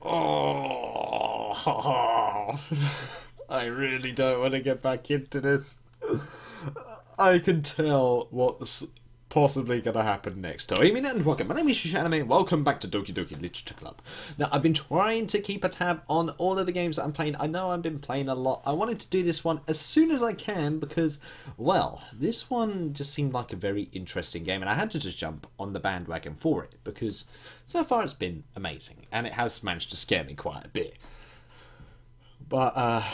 Oh, I really don't want to get back into this. I can tell what's possibly going to happen next. So, and welcome. My name is Yuusha Anime. Welcome back to Doki Doki Literature Club. Now, I've been trying to keep a tab on all of the games that I'm playing. I know I've been playing a lot. I wanted to do this one as soon as I can because, well, this one just seemed like a very interesting game, and I had to just jump on the bandwagon for it because so far it's been amazing, and it has managed to scare me quite a bit. But,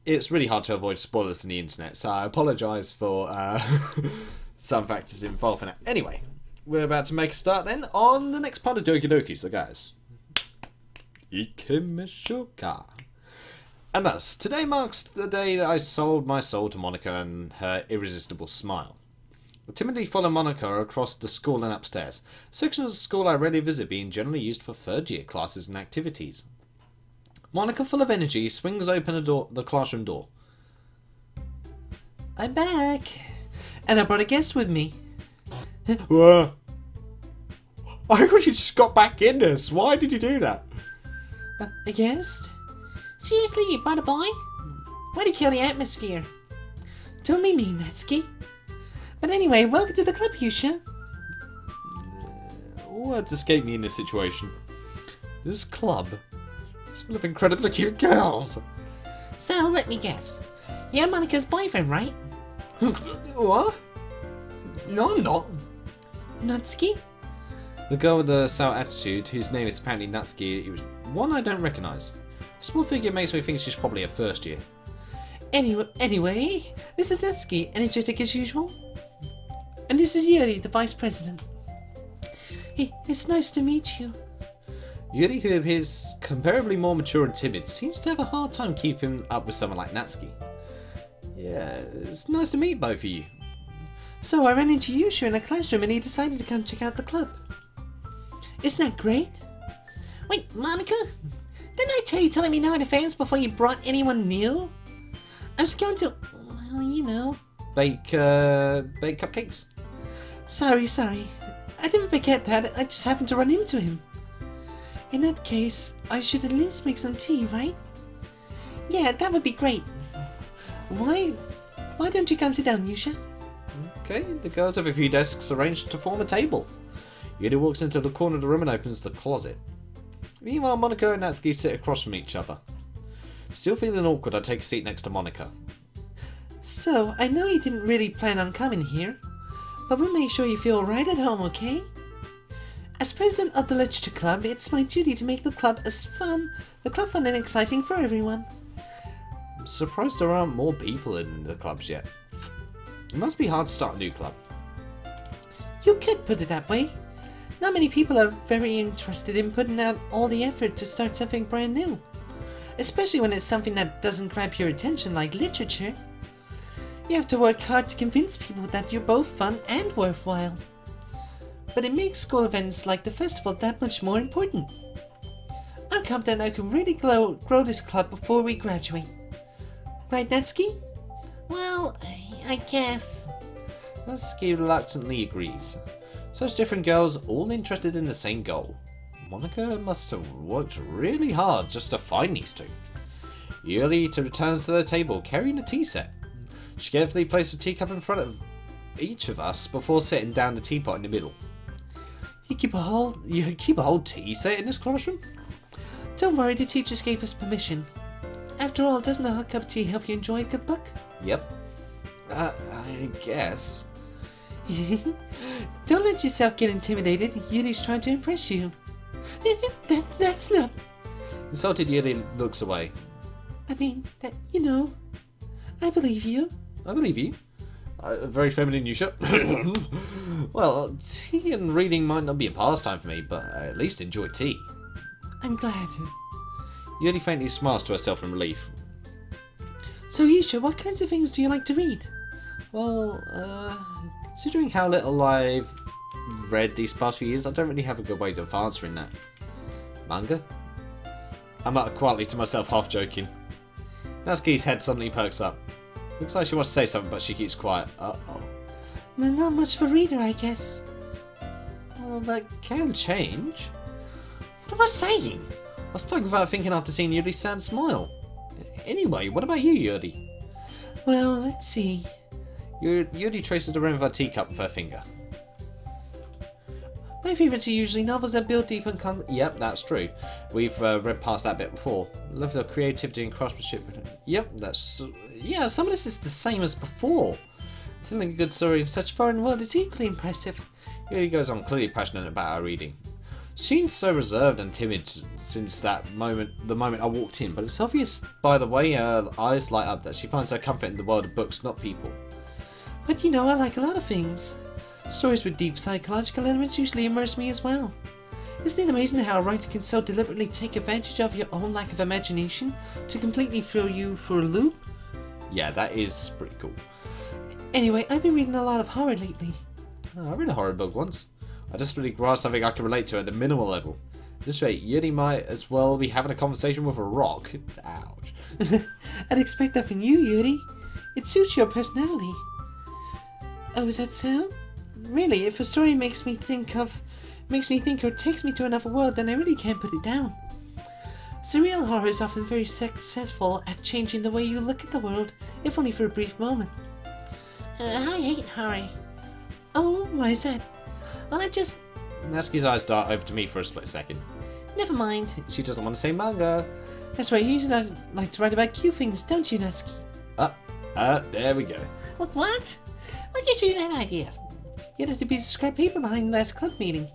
it's really hard to avoid spoilers on the internet, so I apologise for some factors involved in it. Anyway, we're about to make a start then on the next part of Doki Doki, so guys, ikimeshoka. And thus, today marks the day that I sold my soul to Monika and her irresistible smile. I timidly follow Monika across the school and upstairs, sections of the school I rarely visit being generally used for third year classes and activities. Monika, full of energy, swings open the classroom door. I'm back, and I brought a guest with me. I thought you just got back in this. Why did you do that? A guest? Seriously, you brought a boy? Way to kill the atmosphere. Don't be mean, Natsuki. But anyway, welcome to the club, Yuusha. Words escape me in this situation. This club is full of incredibly cute girls. So, let me guess. You're Monika's boyfriend, right? What? No, I'm not. Natsuki? The girl with the sour attitude, whose name is apparently Natsuki, it was one I don't recognise. The small figure makes me think she's probably a first year. Anyway, this is Natsuki, energetic as usual. And this is Yuri, the vice president. Hey, it's nice to meet you. Yuri, who appears comparably more mature and timid, seems to have a hard time keeping up with someone like Natsuki. Yeah, it's nice to meet both of you. So I ran into Yuusha in a classroom and he decided to come check out the club. Isn't that great? Wait, Monika? Didn't I tell you to let me know in advance before you brought anyone new? I was going to, well, you know. Bake cupcakes? Sorry. I didn't forget that. I just happened to run into him. In that case, I should at least make some tea, right? Yeah, that would be great. Why don't you come sit down, Yuusha? Okay, the girls have a few desks arranged to form a table. Yuri walks into the corner of the room and opens the closet. Meanwhile, Monika and Natsuki sit across from each other. Still feeling awkward, I take a seat next to Monika. So, I know you didn't really plan on coming here, but we'll make sure you feel right at home, okay? As president of the Literature Club, it's my duty to make the club fun and exciting for everyone. I'm surprised there aren't more people in the clubs yet. It must be hard to start a new club. You could put it that way. Not many people are very interested in putting out all the effort to start something brand new. Especially when it's something that doesn't grab your attention like literature. You have to work hard to convince people that you're both fun and worthwhile. But it makes school events like the festival that much more important. I'm confident I can really grow this club before we graduate. Right, Natsuki? Well, I guess. Natsuki reluctantly agrees. Such different girls, all interested in the same goal. Monika must have worked really hard just to find these two. Yuri returns to the table carrying a tea set. She carefully places a teacup in front of each of us before setting down the teapot in the middle. You keep a whole tea set in this classroom? Don't worry, the teachers gave us permission. After all, doesn't a hot cup of tea help you enjoy a good book? Yep. I guess. Don't let yourself get intimidated. Yuri's trying to impress you. That's not... Insulted Yuri looks away. I mean, you know, I believe you. I believe you. Very feminine, Yuusha. Well, tea and reading might not be a pastime for me, but I at least enjoy tea. I'm glad. Yuri faintly smiles to herself in relief. So, Yuusha, what kinds of things do you like to read? Well, considering how little I've read these past few years, I don't really have a good way of answering that. Manga? I mutter quietly to myself, half joking. Natsuki's head suddenly perks up. Looks like she wants to say something, but she keeps quiet. Uh-oh. Not much of a reader, I guess. Well, that can change. What am I saying? I spoke without thinking after seeing Yuri's sad smile. Anyway, what about you, Yuri? Well, let's see. Yuri traces the rim of her teacup with her finger. My favourites are usually novels that build deep and Yep, that's true. We've read past that bit before. Level of creativity and craftsmanship. Yep, that's... Yeah, some of this is the same as before. Telling a good story in such a foreign world is equally impressive. Yuri goes on, clearly passionate about her reading. Seemed so reserved and timid since the moment I walked in, but it's obvious by the way her eyes light up that she finds her comfort in the world of books, not people. But you know, I like a lot of things. Stories with deep psychological elements usually immerse me as well. Isn't it amazing how a writer can so deliberately take advantage of your own lack of imagination to completely throw you for a loop? Yeah, that is pretty cool. Anyway, I've been reading a lot of horror lately. Oh, I read a horror book once. I just really grasped something I can relate to at the minimal level. This way, Yuri might as well be having a conversation with a rock. Ouch. I'd expect that from you, Yuri. It suits your personality. Oh, is that so? Really, if a story makes me think or takes me to another world, then I really can't put it down. Surreal horror is often very successful at changing the way you look at the world, if only for a brief moment. I hate horror. Oh, why is that? Well, Natsuki's eyes dart over to me for a split second. Never mind. She doesn't want to say manga. That's right, you usually like to write about cute things, don't you, Natsuki? There we go. What? What gives you that idea? You had to be the scrap paper behind the last club meeting.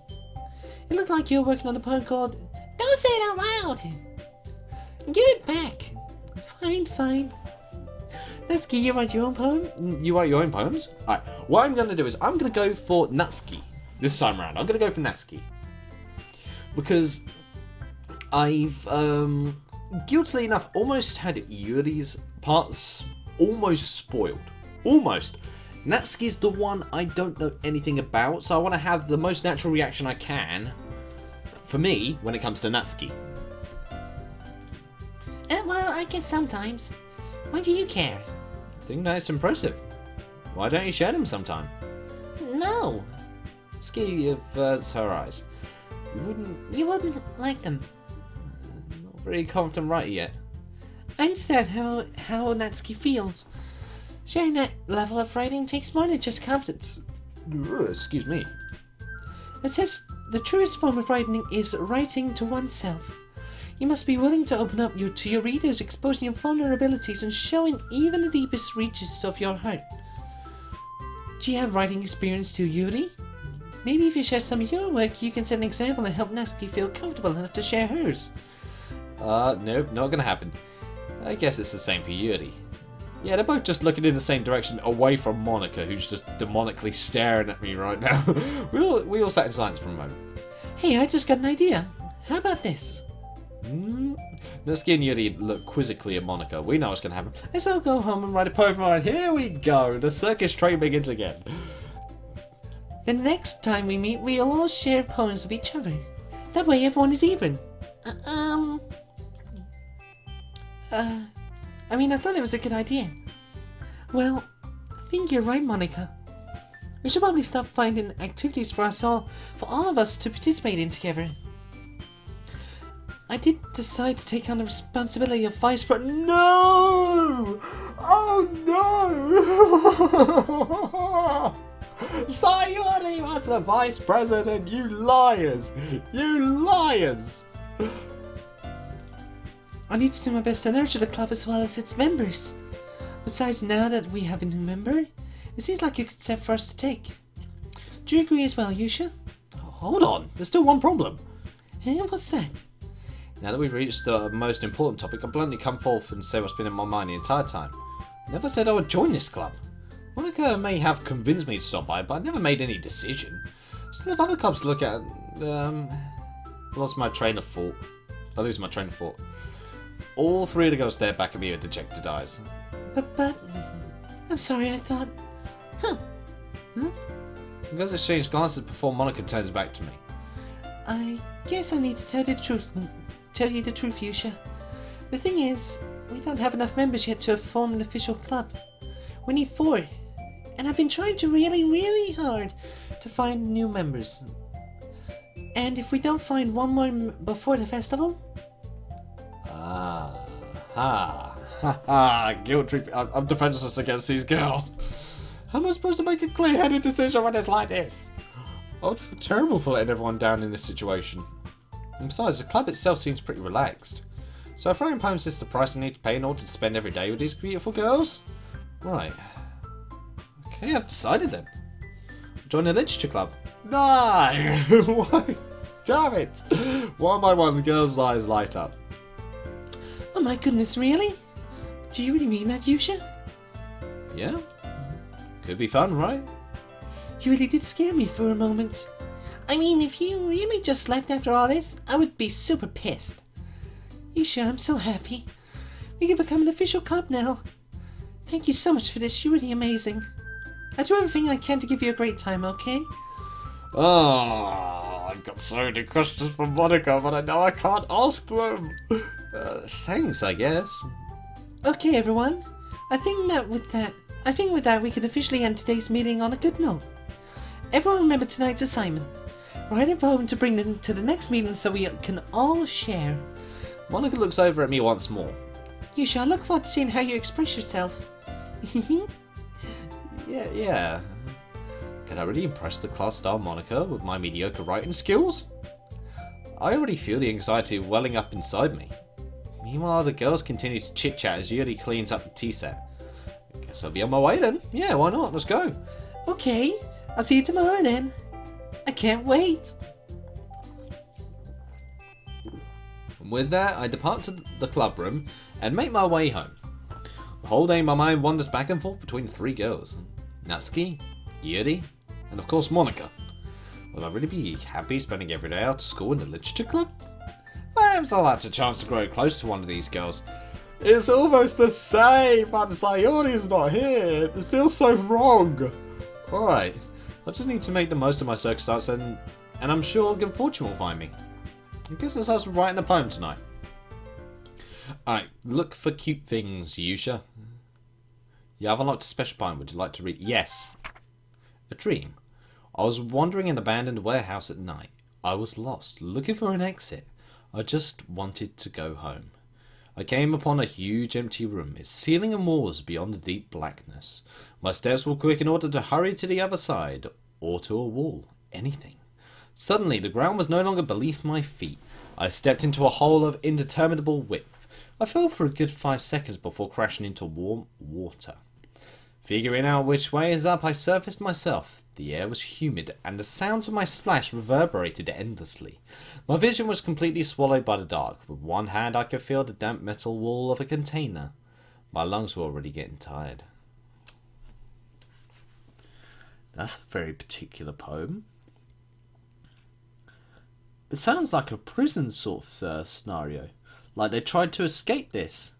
It looked like you were working on a poem called Don't Say It Out Loud! Give it back! Fine. Natsuki, you write your own poem? You write your own poems? Alright, what I'm going to do is I'm going to go for Natsuki this time around. I'm going to go for Natsuki. Because I've, guiltily enough, almost had Yuri's parts almost spoiled. Almost. Natsuki's the one I don't know anything about, so I want to have the most natural reaction I can for me when it comes to Natsuki. Well, I guess sometimes. Why do you care? I think that's impressive. Why don't you share them sometime? No. Natsuki averts her eyes. You wouldn't like them. Not very confident writer yet. I understand how Natsuki feels. Sharing that level of writing takes more than just confidence. Excuse me. It says the truest form of writing is writing to oneself. You must be willing to open up to your readers, exposing your vulnerabilities and showing even the deepest reaches of your heart. Do you have writing experience too, Yuri? Maybe if you share some of your work, you can set an example and help Natsuki feel comfortable enough to share hers. Nope, not gonna happen. I guess it's the same for Yuri. Yeah, they're both just looking in the same direction, away from Monica, who's just demonically staring at me right now. we all sat in silence for a moment. Hey, I just got an idea. How about this? Natsuki and Yuri look quizzically at Monica. We know what's going to happen. Let's all go home and write a poem. Right, here we go. The circus train begins again. The next time we meet, we'll all share poems with each other. That way everyone is even. I thought it was a good idea. Well, I think you're right, Monica. We should probably start finding activities for all of us to participate in together. I did decide to take on the responsibility of vice president. No! Oh no! Sayori was the vice president, you liars! You liars! I need to do my best to nurture the club as well as its members. Besides, now that we have a new member, it seems like a good step for us to take. Do you agree as well, Yuusha? Hold on, there's still one problem. Hey, what's that? Now that we've reached the most important topic, I'll bluntly come forth and say what's been in my mind the entire time. I never said I would join this club. Monica may have convinced me to stop by, but I never made any decision. Still have other clubs to look at. Lost my train of thought. I lose my train of thought. All three of the girls stared back at me with dejected eyes. But, I'm sorry, I thought... The girls exchange glances before Monica turns back to me. I guess I need to tell you the truth, Yuusha. The thing is, we don't have enough members yet to form an official club. We need 4. And I've been trying to really hard to find new members. And if we don't find one more before the festival, Ha ha. Guilt trip. I'm defenseless against these girls. How am I supposed to make a clear-headed decision when it's like this? I would feel terrible for letting everyone down in this situation. And besides, the club itself seems pretty relaxed. So if writing poems is the price I need to pay in order to spend every day with these beautiful girls? Right. Okay, I've decided then. Join the literature club. No! Why? Damn it! One by one, the girls' eyes light up. Oh my goodness, really? Do you really mean that, Yuusha? Yeah? Could be fun, right? You really did scare me for a moment. I mean, if you really just left after all this, I would be super pissed. Yuusha, I'm so happy. We can become an official club now. Thank you so much for this, you're really amazing. I'll do everything I can to give you a great time, okay? Oh, I've got so many questions from Monica, but I know I can't ask them. Thanks, I guess. Okay, everyone. I think with that we can officially end today's meeting on a good note. Everyone remember tonight's assignment. Write a poem to bring them to the next meeting so we can all share. Monica looks over at me once more. Yuusha, I look forward to seeing how you express yourself. Yeah. Can I really impress the class star Monica with my mediocre writing skills? I already feel the anxiety welling up inside me. Meanwhile, the girls continue to chit-chat as Yuri cleans up the tea set. I guess I'll be on my way then. Yeah, why not? Let's go. Okay, I'll see you tomorrow then. I can't wait. And with that, I depart to the club room and make my way home. The whole day my mind wanders back and forth between three girls. Natsuki, Yuri, and of course Monica. Will I really be happy spending every day out of school in the literature club? Perhaps I'll have a chance to grow close to one of these girls. It's almost the same, but Sayori's not here. It feels so wrong. Alright, I just need to make the most of my circumstance and I'm sure good fortune will find me. I guess that's us writing a poem tonight. Alright, look for cute things, Yuusha. Yeah, I've unlocked a special poem. Would you like to read? Yes. A dream. I was wandering in an abandoned warehouse at night. I was lost, looking for an exit. I just wanted to go home. I came upon a huge empty room, its ceiling and walls beyond the deep blackness. My steps were quick in order to hurry to the other side, or to a wall, anything. Suddenly, the ground was no longer beneath my feet. I stepped into a hole of indeterminable width. I fell for a good 5 seconds before crashing into warm water. Figuring out which way is up, I surfaced myself. The air was humid, and the sounds of my splash reverberated endlessly. My vision was completely swallowed by the dark. With one hand I could feel the damp metal wall of a container. My lungs were already getting tired. That's a very particular poem. It sounds like a prison sort of scenario. Like they tried to escape this.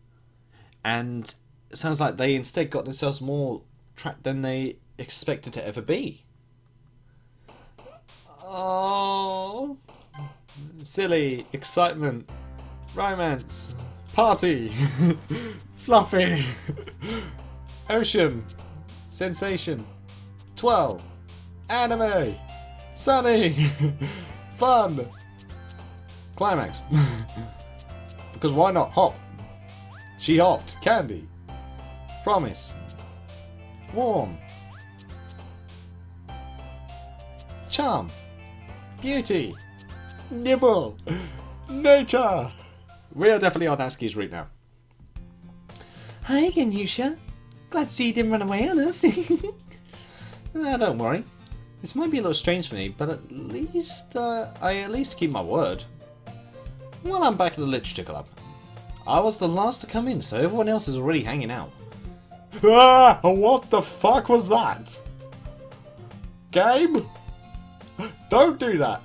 And it sounds like they instead got themselves more trapped than they expected to ever be. Oh, silly, excitement, romance, party, fluffy, ocean, sensation, 12, anime, sunny, fun, climax. Because why not hop? She hopped, candy, promise, warm, charm, beauty, nibble, nature. We are definitely on Natsuki's route now. Hi again, Yuusha. Glad to see you didn't run away on us. No, don't worry. This might be a little strange for me, but at least I at least keep my word. Well, I'm back at the literature club. I was the last to come in, so everyone else is already hanging out. Ah! What the fuck was that? Game? Don't do that!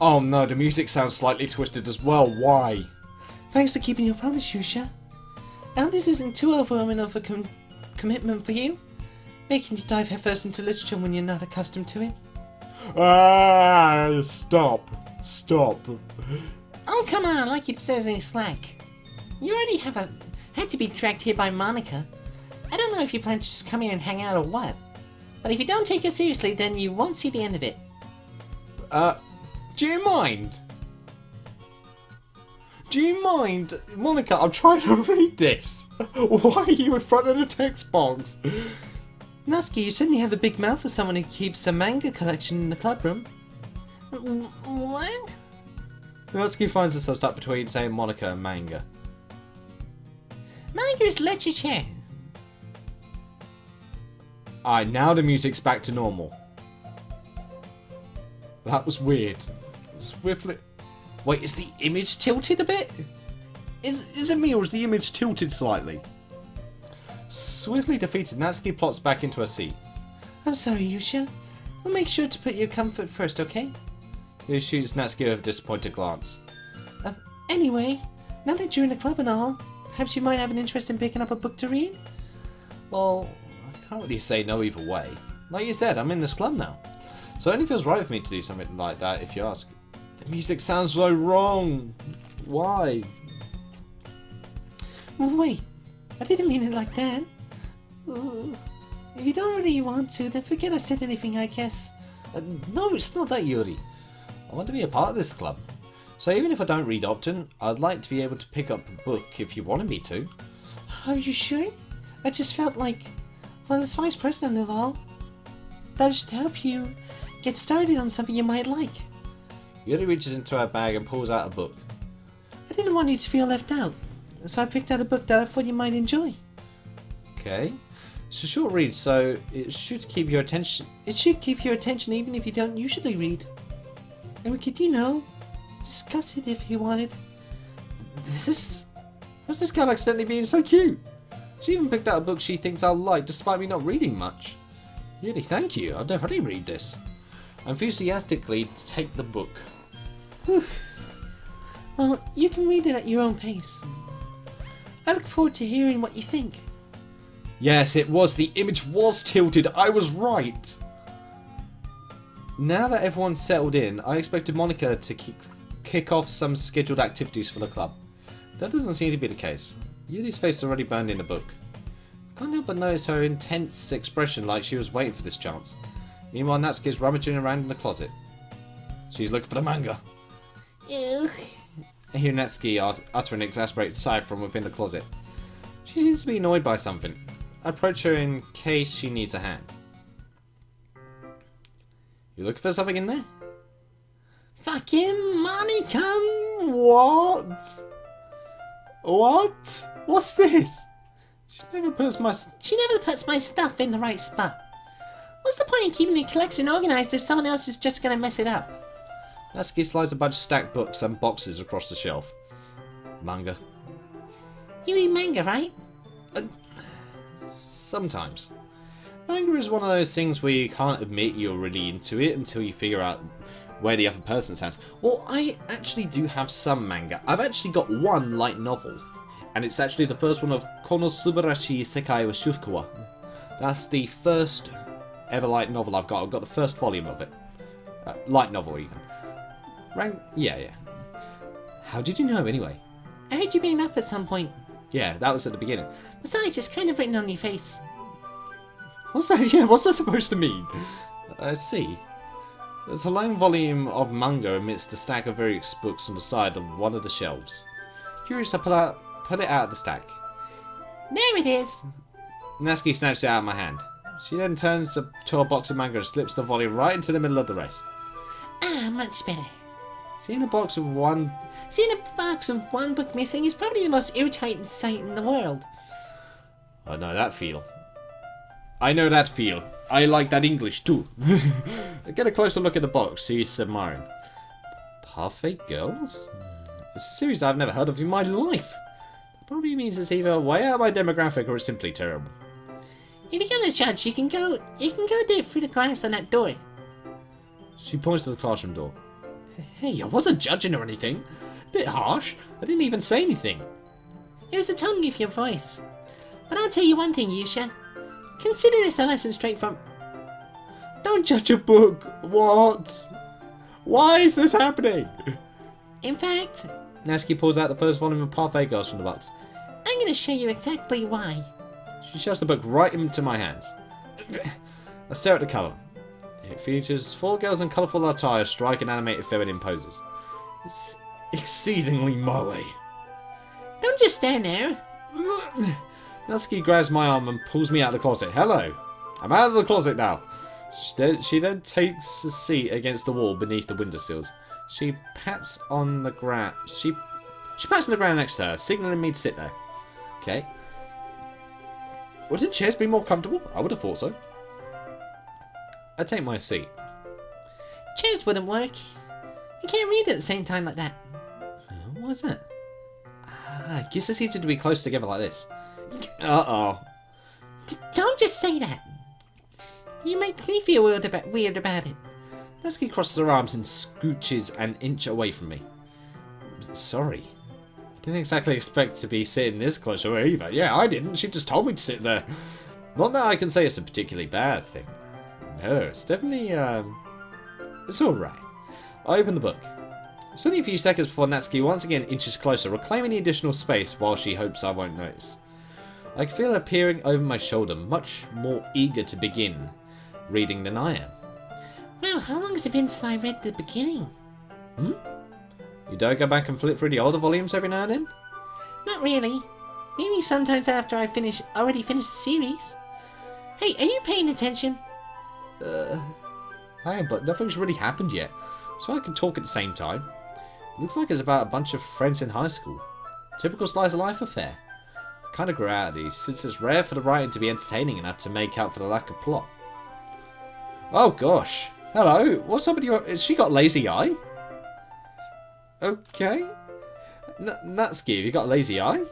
Oh no, the music sounds slightly twisted as well. Why? Thanks for keeping your promise, Yuusha. And this isn't too overwhelming of a commitment for you, making you dive headfirst into literature when you're not accustomed to it. Ah! Stop. Stop. Oh, come on, like you deserve any slack. You already had to be dragged here by Monica. I don't know if you plan to just come here and hang out or what. But if you don't take it seriously, then you won't see the end of it. Do you mind? Do you mind? Monica, I'm trying to read this. Why are you in front of the text box? Natsuki, you certainly have a big mouth for someone who keeps a manga collection in the club room. What? Natsuki finds herself stuck between saying Monica and manga. Manga is literature. Alright, now the music's back to normal. That was weird. Swiftly... Wait, is the image tilted a bit? Is it me or is the image tilted slightly? Swiftly defeated, Natsuki plots back into her seat. I'm sorry, Yuusha. We'll make sure to put your comfort first, okay? He shoots Natsuki with a disappointed glance. Anyway, now that you're in the club and all, perhaps you might have an interest in picking up a book to read? Well, I can't really say no either way. Like you said, I'm in this club now. So it only feels right for me to do something like that if you ask. The music sounds so wrong. Why? Wait, I didn't mean it like that. If you don't really want to, then forget I said anything, I guess. No, it's not that, Yuri. I want to be a part of this club. So even if I don't read often, I'd like to be able to pick up a book if you wanted me to. Are you sure? I just felt like, well, as vice president and all, that should help you get started on something you might like. Yuri reaches into her bag and pulls out a book. I didn't want you to feel left out, so I picked out a book that I thought you might enjoy. Okay. It's a short read, so it should keep your attention. It should keep your attention even if you don't usually read. And we could, you know, discuss it if you wanted. How's this girl accidentally being so cute? She even picked out a book she thinks I'll like despite me not reading much. Really, thank you. I'll definitely read this. I enthusiastically take the book. Whew. Well, you can read it at your own pace. I look forward to hearing what you think. Yes, it was. The image was tilted. I was right. Now that everyone's settled in, I expected Monica to kick off some scheduled activities for the club. That doesn't seem to be the case. Yuri's face is already burned in the book. I can't help but notice her intense expression like she was waiting for this chance. Meanwhile, Natsuki's rummaging around in the closet. She's looking for the manga. Ugh. I hear Natsuki utter an exasperated sigh from within the closet. She seems to be annoyed by something. I approach her in case she needs a hand. You looking for something in there? Fucking Monica! What? What? What's this? She never puts my stuff in the right spot. What's the point in keeping a collection organized if someone else is just gonna mess it up? Natsuki slides a bunch of stacked books and boxes across the shelf. Manga. You read manga, right? Sometimes. Manga is one of those things where you can't admit you're really into it until you figure out where the other person stands. Well, I actually do have some manga. I've actually got one light novel. And it's actually the first one of Kono Subarashi Sekai wa Shufukawa. That's the first ever light novel I've got. I've got the first volume of it. Light novel, even. Yeah. How did you know, anyway? I heard you bring it up at some point. Yeah, that was at the beginning. Besides, it's kind of written on your face. What's that? Yeah, what's that supposed to mean? I see. There's a lone volume of manga amidst a stack of various books on the side of one of the shelves. Curious, I pull it out of the stack. There it is! Natsuki snatched it out of my hand. She then turns to a box of manga and slips the volume right into the middle of the rest. Ah, much better. Seeing a box with one book missing is probably the most irritating sight in the world. I know that feel. I like that English too. Get a closer look at the box. She's admiring. Parfait Girls? It's a series I've never heard of in my life. That probably means it's either way out of my demographic or it's simply terrible. If you're gonna judge, you can go there through the glass on that door. She points to the classroom door. Hey, I wasn't judging or anything. Bit harsh. I didn't even say anything. It was the tone of your voice. But I'll tell you one thing, Yuusha. Consider this a lesson straight from... Don't judge a book. What? Why is this happening? In fact... Natsuki pulls out the first volume of Parfait Girls from the box. I'm going to show you exactly why. She shoves the book right into my hands. I stare at the cover. It features 4 girls in colourful attire striking animated feminine poses. It's exceedingly moe. Don't just stand there. Natsuki grabs my arm and pulls me out of the closet. Hello. I'm out of the closet now. She then takes a seat against the wall beneath the windowsills. She pats on the ground. She pats on the ground next to her, signaling me to sit there. Okay. Wouldn't chairs be more comfortable? I would have thought so. I take my seat. Chairs wouldn't work. You can't read at the same time like that. What is that? I guess it's easier to be close together like this. Uh-oh. Don't just say that. You make me feel weird about it. Natsuki crosses her arms and scooches an inch away from me. Sorry. I didn't exactly expect to be sitting this close to her either. Yeah, I didn't. She just told me to sit there. Not that I can say it's a particularly bad thing. No, it's definitely, it's alright. I open the book. It's only a few seconds before Natsuki once again inches closer, reclaiming the additional space while she hopes I won't notice. I can feel her peering over my shoulder, much more eager to begin reading than I am. Wow, how long has it been since I read the beginning? You don't go back and flip through the older volumes every now and then? Not really. Maybe sometimes after I already finished the series. Hey, are you paying attention? I am, but nothing's really happened yet, so I can talk at the same time. It looks like it's about a bunch of friends in high school. Typical slice of life affair. I kind of grew out of these, since it's rare for the writing to be entertaining enough to make up for the lack of plot. Oh gosh. Hello, what's up with your... Has she got lazy eye? Okay. Natsuki, have you got a lazy eye?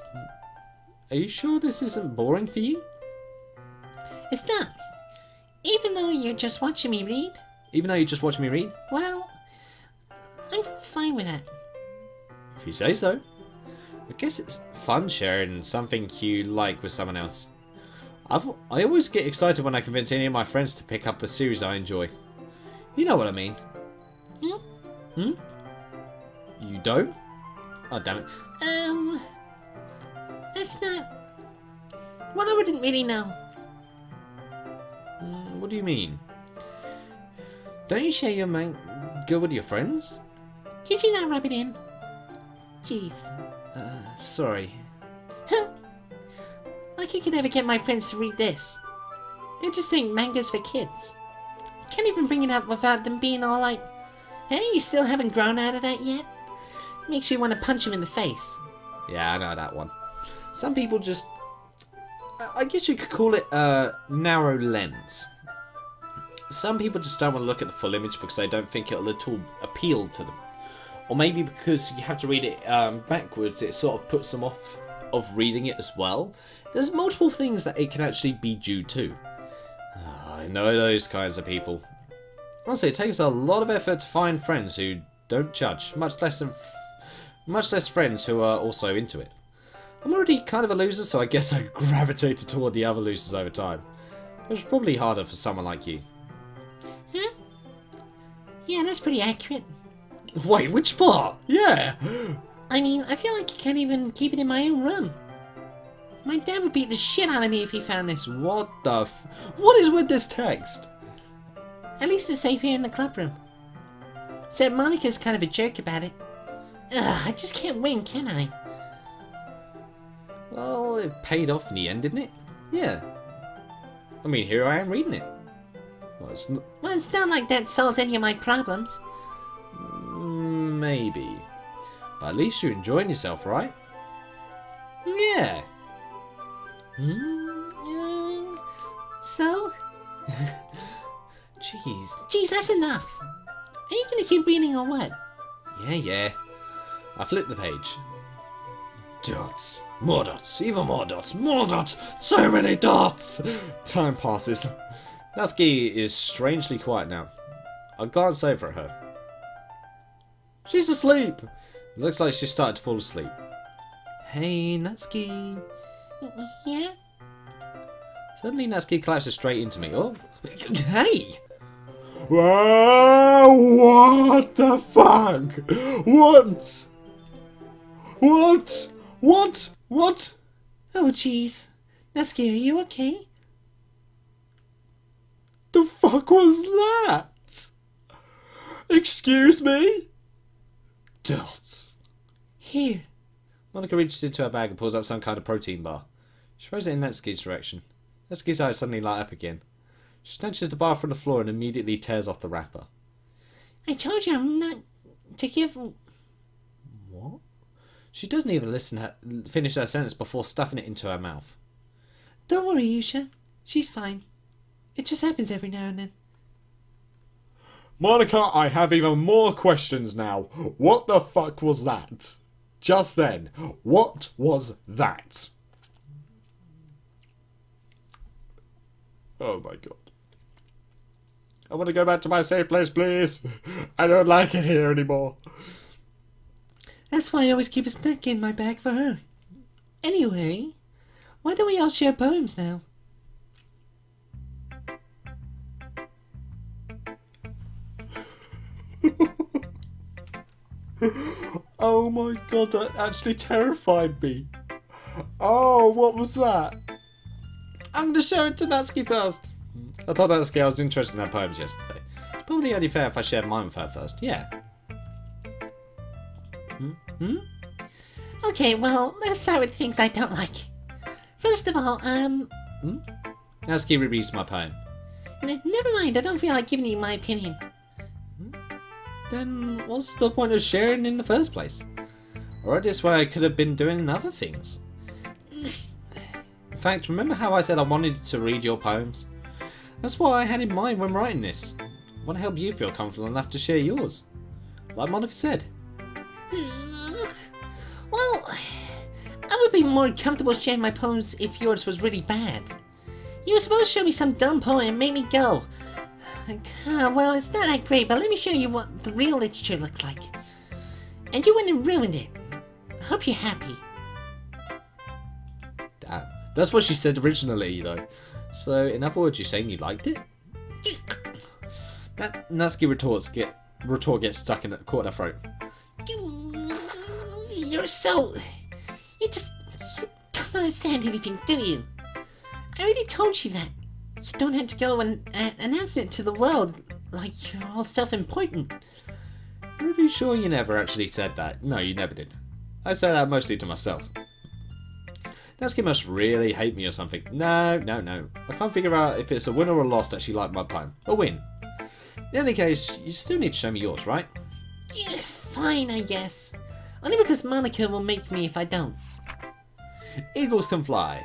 Are you sure this isn't boring for you? It's not. Even though you're just watching me read. Even though you're just watching me read? Well, I'm fine with that. If you say so. I guess it's fun sharing something you like with someone else. I always get excited when I convince any of my friends to pick up a series I enjoy. You know what I mean. Hmm? You don't? Oh, damn it. That's not... Well, I wouldn't really know. What do you mean? Don't you share your manga with your friends? Could you not rub it in? Jeez. Sorry. Like I could ever get my friends to read this. They just think manga's for kids. Can't even bring it up without them being all like, hey, you still haven't grown out of that yet? Makes you want to punch him in the face. Yeah, I know that one. Some people just... I guess you could call it a narrow lens. Some people just don't want to look at the full image because they don't think it'll at all appeal to them. Or maybe because you have to read it backwards, it sort of puts them off of reading it as well. There's multiple things that it can actually be due to. I know those kinds of people. Honestly, it takes a lot of effort to find friends who don't judge, much less friends who are also into it. I'm already kind of a loser, so I guess I gravitated toward the other losers over time. Which is probably harder for someone like you. Huh? Yeah, that's pretty accurate. Wait, which part? Yeah! I mean, I feel like I can't even keep it in my own room. My dad would beat the shit out of me if he found this. What the What is with this text? At least it's safe here in the club room. Except Monica's kind of a jerk about it. Ugh, I just can't win, can I? Well, it paid off in the end, didn't it? Yeah. I mean, here I am reading it. Well, it's not like that solves any of my problems. Maybe. But at least you're enjoying yourself, right? Yeah. So? Jeez. Jeez, that's enough. Are you gonna keep reading or what? Yeah. I flipped the page. Dots. More dots. Even more dots. More dots. So many dots. Time passes. Natsuki is strangely quiet now. I glance over at her. She's asleep. It looks like she's started to fall asleep. Hey, Natsuki. Yeah? Suddenly Natsuki collapses straight into me. Oh, hey! What the fuck? What? Oh, jeez. Natsuki, are you okay? The fuck was that? Excuse me? Dots. Here. Monica reaches into her bag and pulls out some kind of protein bar. She throws it in Natsuki's direction. Natsuki's eyes suddenly light up again. She snatches the bar from the floor and immediately tears off the wrapper. I told you I'm not to give... What? She doesn't even finish her sentence before stuffing it into her mouth. Don't worry, Yuusha. She's fine. It just happens every now and then. Monica, I have even more questions now. What the fuck was that? Just then, what was that? Oh my god. I want to go back to my safe place, please. I don't like it here anymore. That's why I always keep a snack in my bag for her. Anyway, why don't we all share poems now? Oh my god, that actually terrified me. Oh, what was that? I'm going to show it to Natsuki first. I told Natsuki I was interested in her poems yesterday. It's probably only fair if I shared mine with her first. Yeah. Okay, well, let's start with things I don't like. First of all, Natsuki rereads my poem. Never mind, I don't feel like giving you my opinion. Then what's the point of sharing in the first place? Already this way I could have been doing other things. In fact, remember how I said I wanted to read your poems? That's what I had in mind when writing this. I want to help you feel comfortable enough to share yours. Like Monica said. Well, I would be more comfortable sharing my poems if yours was really bad. You were supposed to show me some dumb poem and make me go, well, it's not that great, but let me show you what the real literature looks like. And you went and ruined it. I hope you're happy. Damn. That's what she said originally, though. So, in other words, you're saying you liked it? Natsuki retort gets stuck in caught in her throat. You're so... You don't understand anything, do you? I already told you that. You don't have to go and announce it to the world like you're all self-important. Pretty sure you never actually said that. No, you never did. I said that mostly to myself. Natsuki must really hate me or something. No. I can't figure out if it's a win or a loss that she liked my poem. A win. In any case, you still need to show me yours, right? Yeah, fine, I guess. Only because Monica will make me if I don't. Eagles can fly.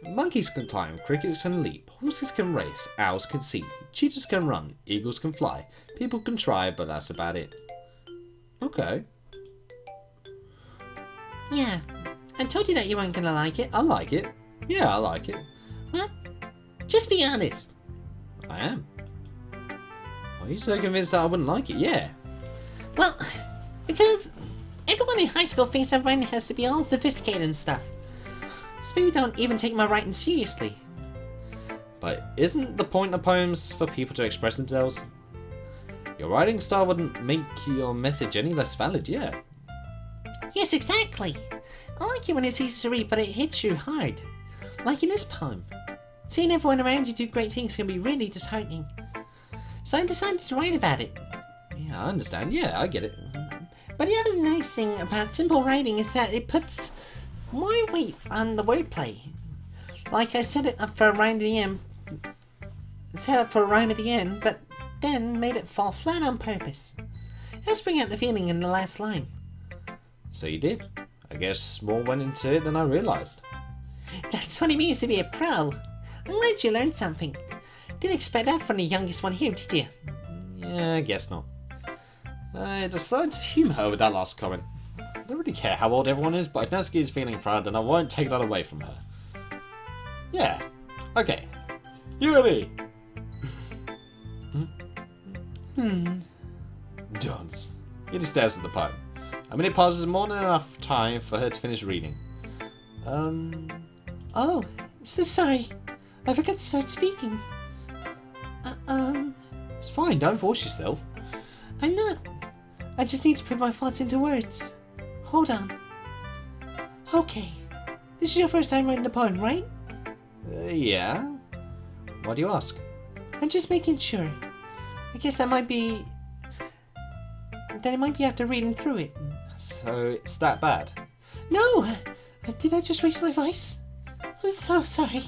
Monkeys can climb, crickets can leap, horses can race, owls can see, cheetahs can run, eagles can fly, people can try, but that's about it. Okay. Yeah, I told you that you weren't gonna like it. I like it. Yeah, I like it. What? Just be honest. I am. Are you so convinced that I wouldn't like it? Yeah. Well, because everyone in high school thinks that writing has to be all sophisticated and stuff. So people don't even take my writing seriously. But isn't the point of poems for people to express themselves? Your writing style wouldn't make your message any less valid, yeah. Yes, exactly. I like it when it's easy to read, but it hits you hard. Like in this poem. Seeing everyone around you do great things can be really disheartening. So I decided to write about it. Yeah, I understand. Yeah, I get it. But the other nice thing about simple writing is that it puts more weight on the wordplay. Like I set it up for a rhyme at the end, but then made it fall flat on purpose. Let's bring out the feeling in the last line. So you did. I guess more went into it than I realised. That's what it means to be a pro. I'm glad you learned something. Didn't expect that from the youngest one here, did you? Yeah, I guess not. I decided to humour her with that last comment. I don't really care how old everyone is, but if Natsuki is feeling proud, then I won't take that away from her. Yeah. Okay. You ready? Dance. He stares at the poem. A minute passes more than enough time for her to finish reading. Oh, so sorry. I forgot to start speaking. It's fine, don't force yourself. I'm not. I just need to put my thoughts into words. Hold on. Okay. This is your first time writing a poem, right? Yeah. Why do you ask? I'm just making sure. I guess that might be... That it might be after reading through it. So it's that bad? No! Did I just raise my voice? I'm so sorry.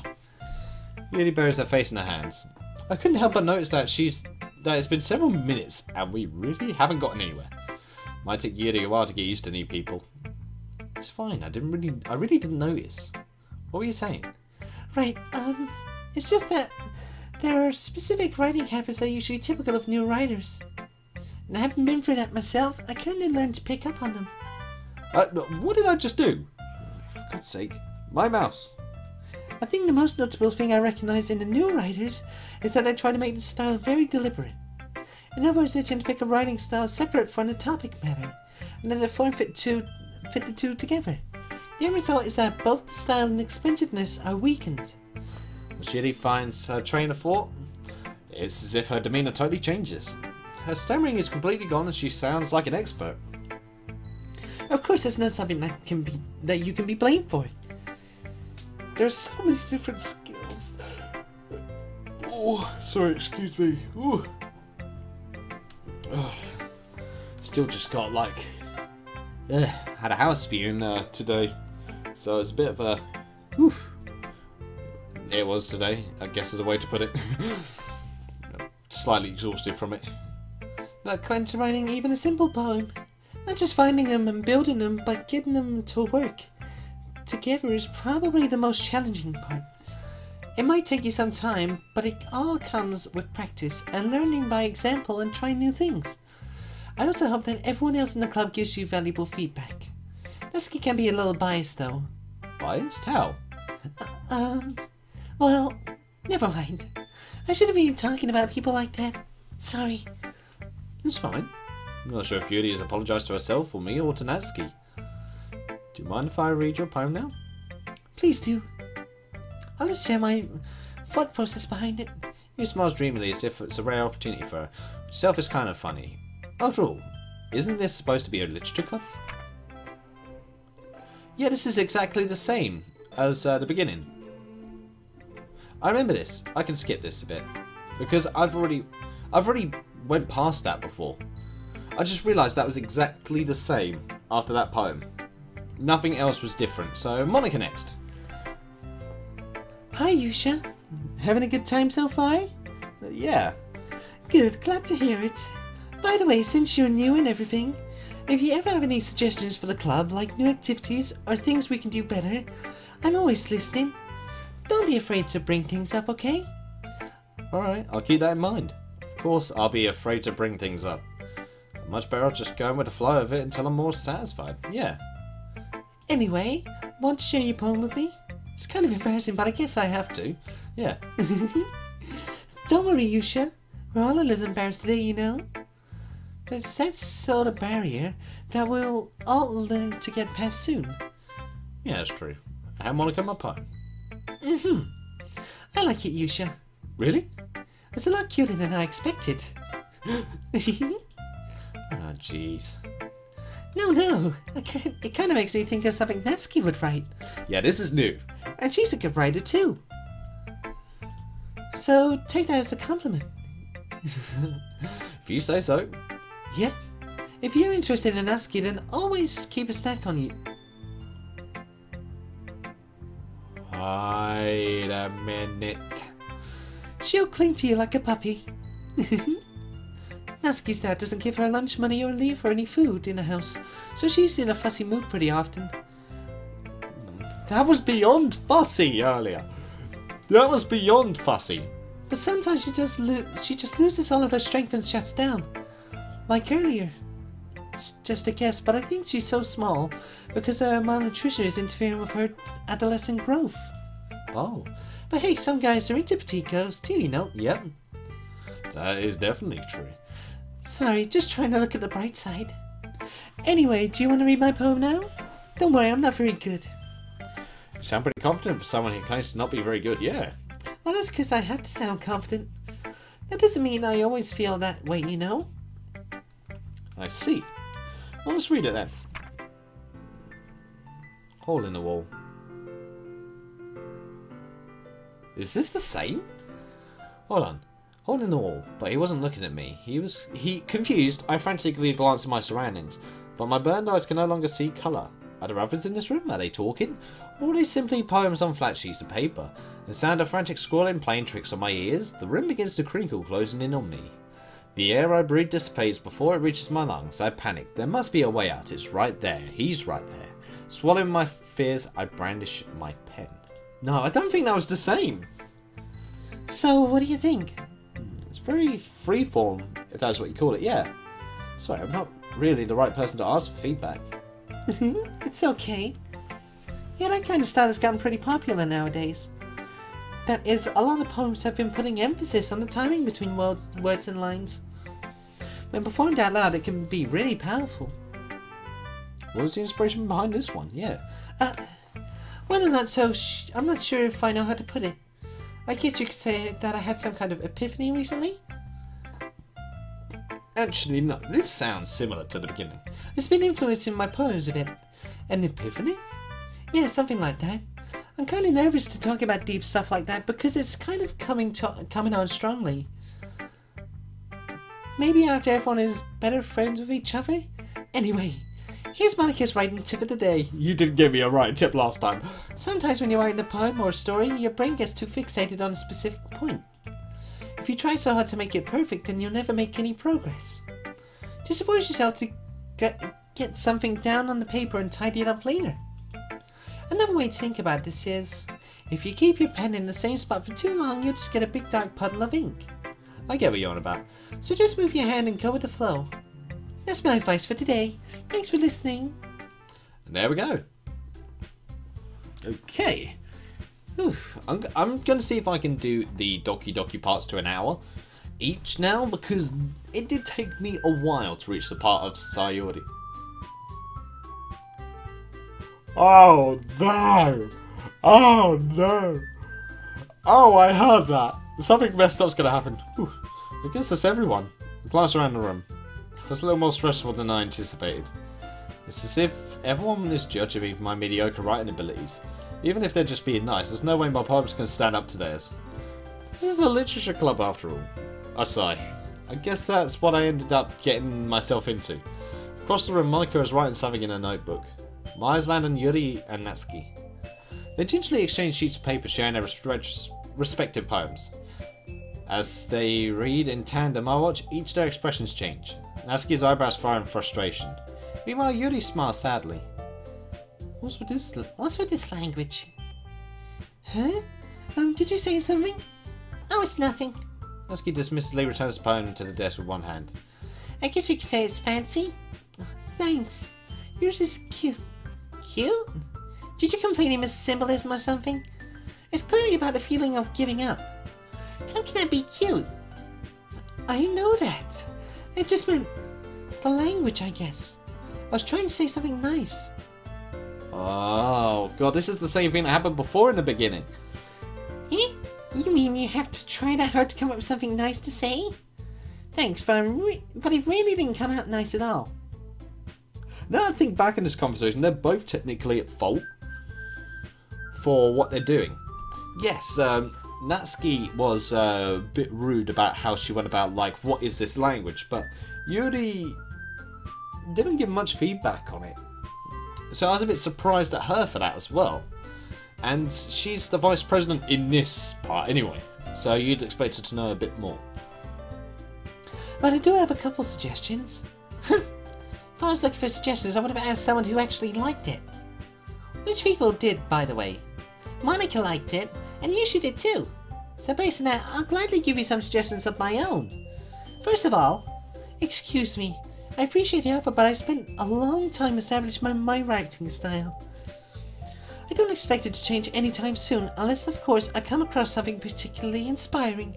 Yuri buries her face in her hands. I couldn't help but notice that it's been several minutes and we really haven't gotten anywhere. Might take Yuri a while to get used to new people. It's fine, I really didn't notice. What were you saying? Right, it's just that there are specific writing habits that are usually typical of new writers. And I haven't been through that myself, I kinda learned to pick up on them. What did I just do? For God's sake. My mouse. I think the most notable thing I recognise in the new writers is that they try to make the style very deliberate. In other words, they tend to pick a writing style separate from the topic matter, and then they fit the two together. The end result is that both the style and expensiveness are weakened. When Yuri finds her train of thought, it's as if her demeanour totally changes. Her stammering is completely gone and she sounds like an expert. Of course, it's not something that you can be blamed for. There's so many different skills. Oh, sorry, excuse me. Ooh. Still just got had a house viewing today, so it's a bit of a. Whew. It was today, I guess is a way to put it. Slightly exhausted from it. Not quite into writing even a simple poem. Not just finding them and building them, but getting them to work together is probably the most challenging part. It might take you some time, but it all comes with practice and learning by example and trying new things. I also hope that everyone else in the club gives you valuable feedback. Natsuki can be a little biased though. Biased? How? Well, never mind. I shouldn't be talking about people like that. Sorry. It's fine. I'm not sure if Yuri has apologised to herself or me or to Natsuki. Do you mind if I read your poem now? Please do. I'll just share my thought process behind it. Yuri smiles dreamily as if it's a rare opportunity for her. Itself is kind of funny. After all, isn't this supposed to be a literature club? Yeah, this is exactly the same as the beginning. I remember this. I can skip this a bit because I've already went past that before. I just realised that was exactly the same after that poem. Nothing else was different. So Monica next. Hi Yuusha. Having a good time so far? Yeah. Good, glad to hear it. By the way, since you're new and everything, if you ever have any suggestions for the club, like new activities or things we can do better, I'm always listening. Don't be afraid to bring things up, okay? Alright, I'll keep that in mind. Of course, I'll be afraid to bring things up. Much better just going with the flow of it until I'm more satisfied. Yeah. Anyway, want to share your poem with me? It's kind of embarrassing, but I guess I have to. Yeah. Don't worry, Yuusha. We're all a little embarrassed today, you know. But it's that sort of barrier that we'll all learn to get past soon. Yeah, that's true. How Monica my poem? I like it, Yuusha. Really? It's a lot cuter than I expected. Ah, jeez. No. It kind of makes me think of something Natsuki would write. Yeah, this is new. And she's a good writer too. So take that as a compliment. If you say so. Yeah. If you're interested in Natsuki, then always keep a snack on you. Wait a minute. She'll cling to you like a puppy. Natsuki's dad doesn't give her lunch money or leave her any food in the house, so she's in a fussy mood pretty often. That was beyond fussy earlier. That was beyond fussy. But sometimes she just loses all of her strength and shuts down. Like earlier. It's just a guess, but I think she's so small because her malnutrition is interfering with her adolescent growth. Oh. But hey, some guys are into petite girls too, you know. Yep. That is definitely true. Sorry, just trying to look at the bright side. Anyway, do you want to read my poem now? Don't worry, I'm not very good. You sound pretty confident for someone who claims to not be very good, yeah. Well, that's because I had to sound confident. That doesn't mean I always feel that way, you know? I see. Well, let's read it then. Hole in the wall. Is this the same? Hold on. Hole in the wall, but he wasn't looking at me. He confused. I frantically glanced at my surroundings. but my burned eyes can no longer see colour. Are there others in this room? Are they talking? Or are they simply poems on flat sheets of paper? The sound of frantic scrawling playing tricks on my ears. The room begins to crinkle, closing in on me. The air I breathe dissipates before it reaches my lungs. I panic. There must be a way out. It's right there. He's right there. Swallowing my fears, I brandish my pen. No, I don't think that was the same. So, what do you think? It's very freeform, if that's what you call it, yeah. Sorry, I'm not really the right person to ask for feedback. It's okay. Yeah, that kind of style has gotten pretty popular nowadays. That is, a lot of poems have been putting emphasis on the timing between words and lines. When performed out loud, it can be really powerful. What was the inspiration behind this one? Yeah. Well, I'm not sure if I know how to put it. I guess you could say that I had some kind of epiphany recently. Actually, no. This sounds similar to the beginning. It's been influencing my poems a bit. An epiphany? Yeah, something like that. I'm kind of nervous to talk about deep stuff like that because it's kind of coming on strongly. Maybe after everyone is better friends with each other? Anyway, here's Monica's writing tip of the day. You didn't give me a right tip last time. Sometimes when you're writing a poem or a story, your brain gets too fixated on a specific point. If you try so hard to make it perfect, then you'll never make any progress. Just force yourself to get something down on the paper and tidy it up later. Another way to think about this is, if you keep your pen in the same spot for too long, you'll just get a big dark puddle of ink. I get what you're on about. So just move your hand and go with the flow. That's my advice for today. Thanks for listening. And there we go. Okay. Whew. I'm going to see if I can do the Doki Doki parts to an hour each now, because it did take me a while to reach the part of Sayori. Oh no! Oh no! Oh, I heard that! Something messed up's gonna happen. Whew. I guess that's everyone. I glance around the room. That's a little more stressful than I anticipated. It's as if everyone is judging me for my mediocre writing abilities. Even if they're just being nice, there's no way my poems can stand up to theirs. This is a literature club after all. I sigh. I guess that's what I ended up getting myself into. Across the room, Monica is writing something in her notebook. My eyes land on Yuri and Natsuki. They gingerly exchange sheets of paper sharing their respective poems. As they read in tandem, I watch each their expressions change. Natsuki's eyebrows fire in frustration. Meanwhile, Yuri smiles sadly. What's with this language? Huh? Did you say something? Oh, it's nothing. Natsuki dismissively returns the poem to the desk with one hand. I guess you could say it's fancy. Thanks. Yours is cute. Cute? Did you completely miss symbolism or something? It's clearly about the feeling of giving up. How can that be cute? I know that. It just meant the language, I guess. I was trying to say something nice. Oh, God, this is the same thing that happened before in the beginning. Eh? You mean you have to try that hard to come up with something nice to say? Thanks, but it really didn't come out nice at all. Now I think back in this conversation, they're both technically at fault for what they're doing. Yes, Natsuki was a bit rude about how she went about, like, what is this language? But Yuri didn't give much feedback on it. So I was a bit surprised at her for that as well. And she's the vice president in this part anyway, so you'd expect her to know a bit more. But I do have a couple suggestions. If I was looking for suggestions, I would have asked someone who actually liked it. Which people did, by the way. Monica liked it, and Yuusha did too. So based on that, I'll gladly give you some suggestions of my own. First of all, excuse me, I appreciate the offer, but I spent a long time establishing my writing style. I don't expect it to change anytime soon, unless of course I come across something particularly inspiring,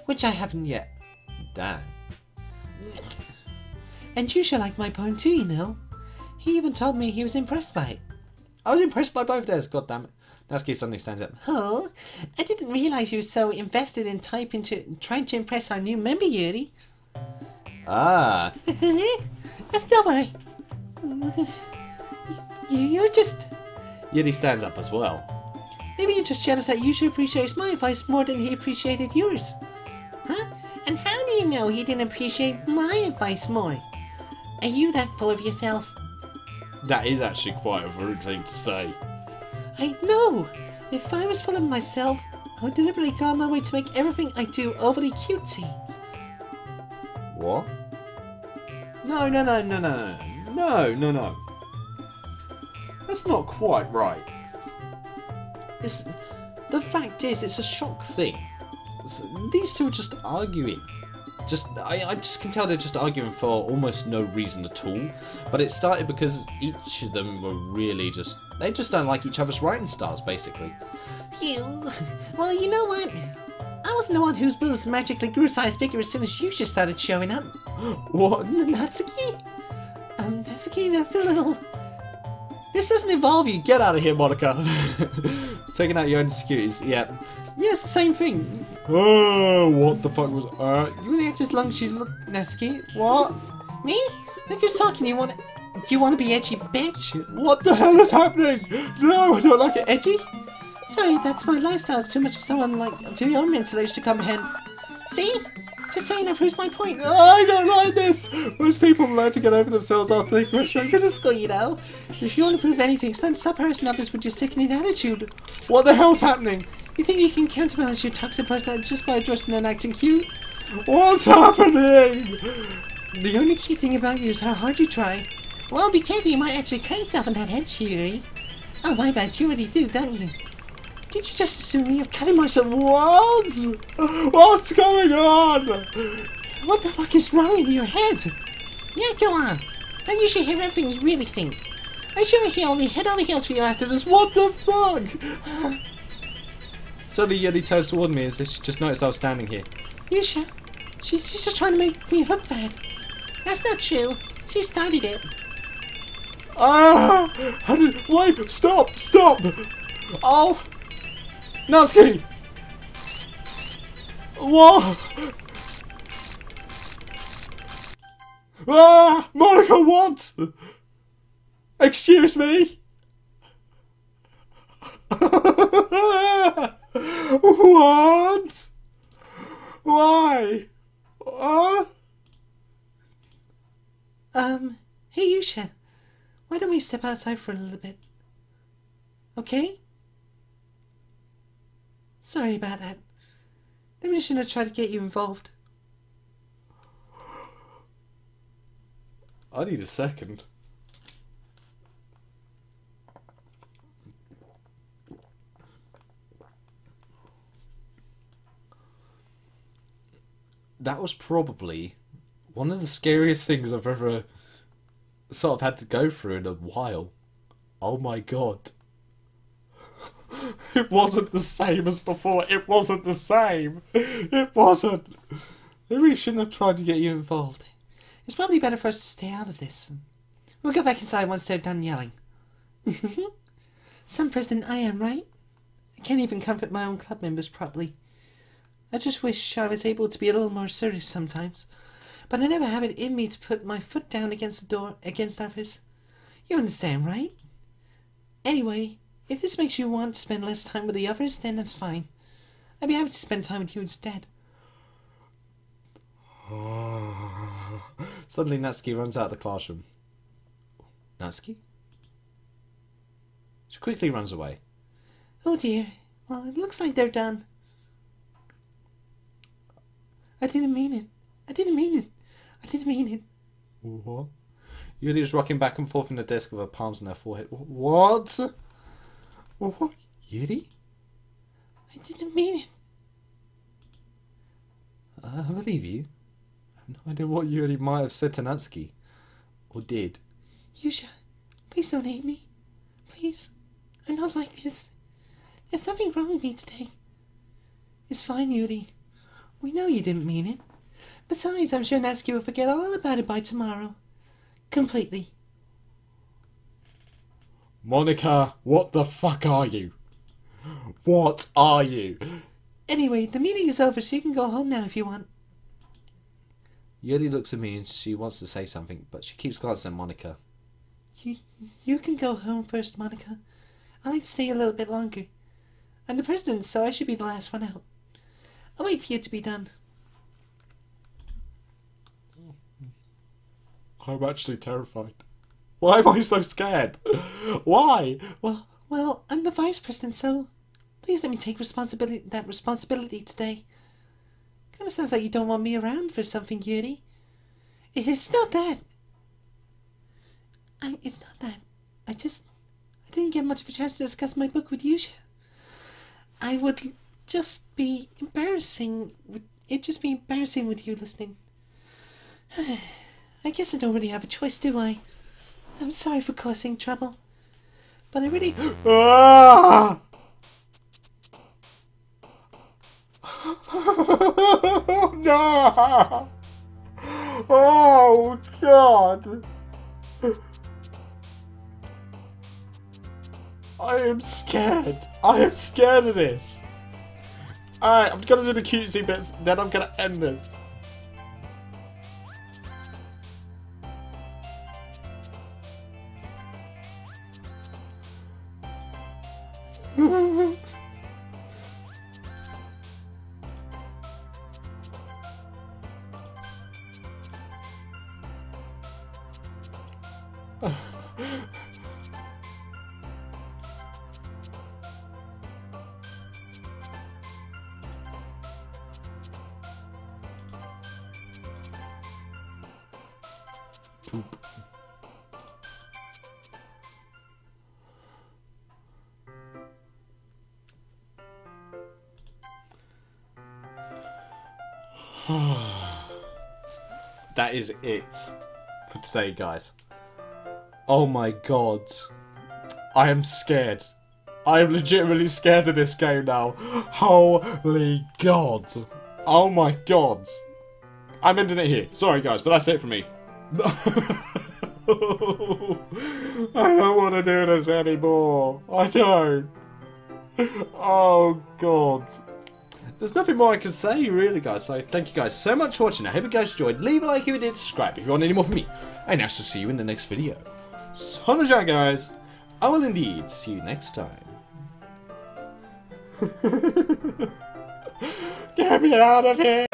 which I haven't yet. Damn. And Yuusha liked my poem too, you know. He even told me he was impressed by it. I was impressed by both theirs, god damn it. Natsuki suddenly stands up. Oh, I didn't realise you were so invested in trying to impress our new member, Yuri. Ah. That's not what You're just... Yuri stands up as well. Maybe you're just jealous that Yuusha appreciates my advice more than he appreciated yours. Huh? And how do you know he didn't appreciate my advice more? Are you that full of yourself? That is actually quite a rude thing to say. I know! If I was full of myself, I would deliberately go on my way to make everything I do overly cutesy. What? No. That's not quite right. The fact is, it's a shock thing. These two are just arguing. I just can tell they're just arguing for almost no reason at all. But it started because each of them were really they just don't like each other's writing styles, basically. Well, you know what? I wasn't the one whose boobs magically grew a size bigger as soon as Yuusha started showing up. What? Natsuki? Natsuki, that's a little... This doesn't involve you. Get out of here, Monica. Taking out your own insecurities. Yeah. Yes, the same thing. Oh, what the fuck was... You really act as long as you look, Natsuki. What? Me? Like you're talking, you want to be edgy, bitch? What the hell is happening? No, I don't like it edgy. Sorry, that's my lifestyle. It's too much for someone like of your mental age to comprehend. See? Just saying that proves my point. I don't like this. Most people learn to get over themselves after they graduate to school, you know. If you want to prove anything, stop harassing others with your sickening attitude. What the hell's happening? You think you can counterbalance your toxic personality just by dressing and acting cute? What's happening? The only key thing about you is how hard you try. Well, be careful, you might actually cut yourself in that head, Yuri. Oh, my bad, you already do, don't you? Did you just assume me of cutting myself? What? What's going on? What the fuck is wrong in your head? Yeah, go on. Now you should hear everything you really think. I'm sure he'll be head over heels for you after this. What the fuck? Suddenly Yeti turns toward me as if she just noticed I was standing here. Yuusha, she's just trying to make me look bad. That's not true. She started it. Wait, stop! Oh! Natsuki! What? Monica, what? Excuse me? What? Why? Hey Yuusha, why don't we step outside for a little bit? Okay? Sorry about that. Maybe I shouldn't have tried to get you involved. I need a second. That was probably one of the scariest things I've ever sort of had to go through in a while. Oh my god. It wasn't the same as before. It wasn't the same. It wasn't. Maybe we shouldn't have tried to get you involved. It's probably better for us to stay out of this. We'll go back inside once they're done yelling. Some president I am, right? I can't even comfort my own club members properly. I just wish I was able to be a little more assertive sometimes. But I never have it in me to put my foot down against the door, against others. You understand, right? Anyway, if this makes you want to spend less time with the others, then that's fine. I'd be happy to spend time with you instead. Suddenly Natsuki runs out of the classroom. Natsuki? She quickly runs away. Oh dear. Well, it looks like they're done. I didn't mean it. I didn't mean it. I didn't mean it. What? Yuri is rocking back and forth in the desk with her palms on her forehead. What? What? Yuri? I didn't mean it. I believe you. I have no idea what Yuri might have said to Natsuki. Or did. Yuusha, please don't hate me. Please. I'm not like this. There's something wrong with me today. It's fine, Yuri. We know you didn't mean it. Besides, I'm sure Natsuki will forget all about it by tomorrow. Completely. Monica, what the fuck are you? What are you? Anyway, the meeting is over, so you can go home now if you want. Yuri looks at me and she wants to say something, but she keeps glancing at Monica. You can go home first, Monica. I'd like to stay a little bit longer. I'm the president, so I should be the last one out. I'll wait for you to be done. I'm actually terrified. Why am I so scared? Why? Well, I'm the vice president, so please let me take responsibility today. Kinda sounds like you don't want me around for something, Yuri. It's not that. It's not that. I didn't get much of a chance to discuss my book with Yuusha. I would just be embarrassing. It'd just be embarrassing with you listening. I guess I don't really have a choice, do I? I'm sorry for causing trouble, but I really... Ah! No! Oh, God! I am scared. I am scared of this. Alright, I'm gonna do the cutesy bits, then I'm gonna end this. Poop. That is it for today, guys. Oh my God. I am scared. I am legitimately scared of this game now. Holy God. Oh my God. I'm ending it here. Sorry, guys, but that's it for me. I don't want to do this anymore. I don't. Oh God. There's nothing more I can say really, guys, so thank you guys so much for watching. I hope you guys enjoyed. Leave a like if you did, subscribe if you want any more from me, and I shall see you in the next video. So guys, I will indeed see you next time. Get me out of here!